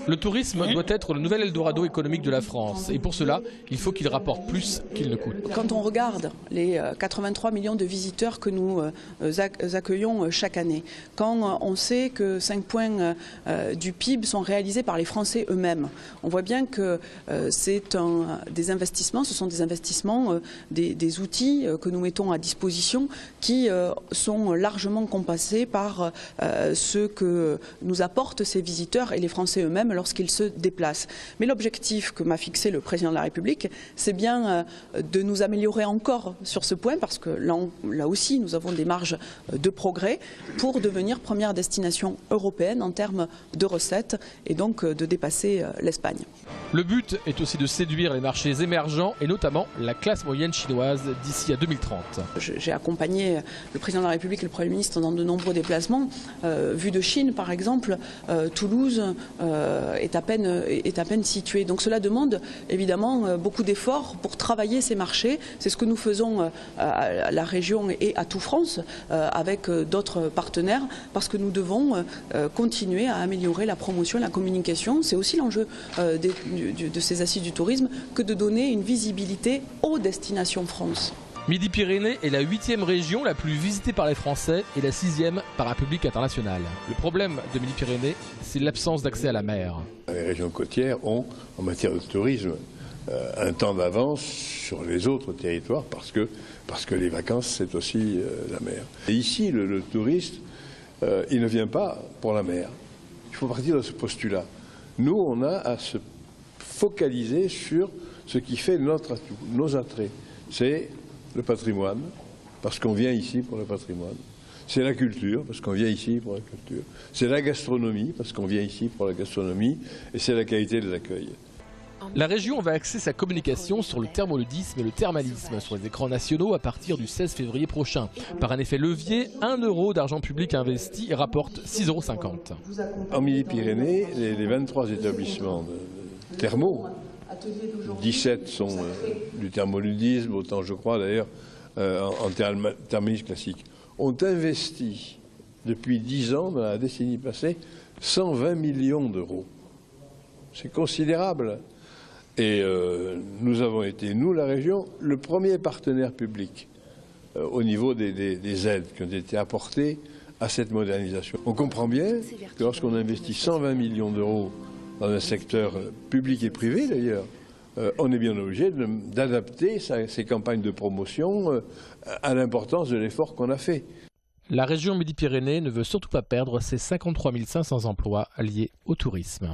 Le tourisme doit être le nouvel Eldorado économique de la France. Et pour cela, il faut qu'il rapporte plus qu'il ne coûte. Quand on regarde les 83 millions de visiteurs que nous accueillons chaque année, quand on sait que 5 points du PIB sont réalisés par les Français eux-mêmes, on voit bien que c'est des investissements, ce sont des investissements, des outils que nous mettons à disposition qui sont largement compensés par ce que nous apportent ces visiteurs et les Français eux-mêmes lorsqu'ils se déplacent. Mais l'objectif que m'a fixé le président de la République, c'est bien de nous améliorer encore sur ce point, parce que là aussi nous avons des marges de progrès pour devenir première destination européenne en termes de recettes et donc de dépasser l'Espagne. Le but est aussi de séduire les marchés émergents et notamment la classe moyenne chinoise d'ici à 2030. J'ai accompagné le président de la République et le Premier ministre dans de nombreux déplacements. Vu de Chine, par exemple, Toulouse est à peine située. Donc cela demande évidemment beaucoup d'efforts pour travailler ces marchés. C'est ce que nous faisons à la région et à tout France avec d'autres partenaires, parce que nous devons continuer à améliorer la promotion et la communication. C'est aussi l'enjeu de ces assises du tourisme que de donner une visibilité aux destinations France. Midi-Pyrénées est la 8e région la plus visitée par les Français et la 6e par un public international. Le problème de Midi-Pyrénées, c'est l'absence d'accès à la mer. Les régions côtières ont, en matière de tourisme, un temps d'avance sur les autres territoires parce que les vacances, c'est aussi la mer. Et ici, le touriste, il ne vient pas pour la mer. Il faut partir de ce postulat. Nous, on a à se focaliser sur ce qui fait nos attraits. C'est le patrimoine, parce qu'on vient ici pour le patrimoine. C'est la culture, parce qu'on vient ici pour la culture. C'est la gastronomie, parce qu'on vient ici pour la gastronomie. Et c'est la qualité de l'accueil. La région va axer sa communication sur le thermoludisme et le thermalisme sur les écrans nationaux à partir du 16 février prochain. Par un effet levier, 1 € d'argent public investi rapporte 6,50 €. En Midi-Pyrénées, les 23 établissements thermaux, 17 sont du thermoludisme, autant je crois d'ailleurs en thermalisme classique, ont investi depuis 10 ans, dans la décennie passée, 120 millions d'euros. C'est considérable. Et nous avons été, nous, la région, le premier partenaire public au niveau des aides qui ont été apportées à cette modernisation. On comprend bien que lorsqu'on investit 120 millions d'euros dans un secteur public et privé d'ailleurs, on est bien obligé d'adapter ces campagnes de promotion à l'importance de l'effort qu'on a fait. La région Midi-Pyrénées ne veut surtout pas perdre ses 53 500 emplois liés au tourisme.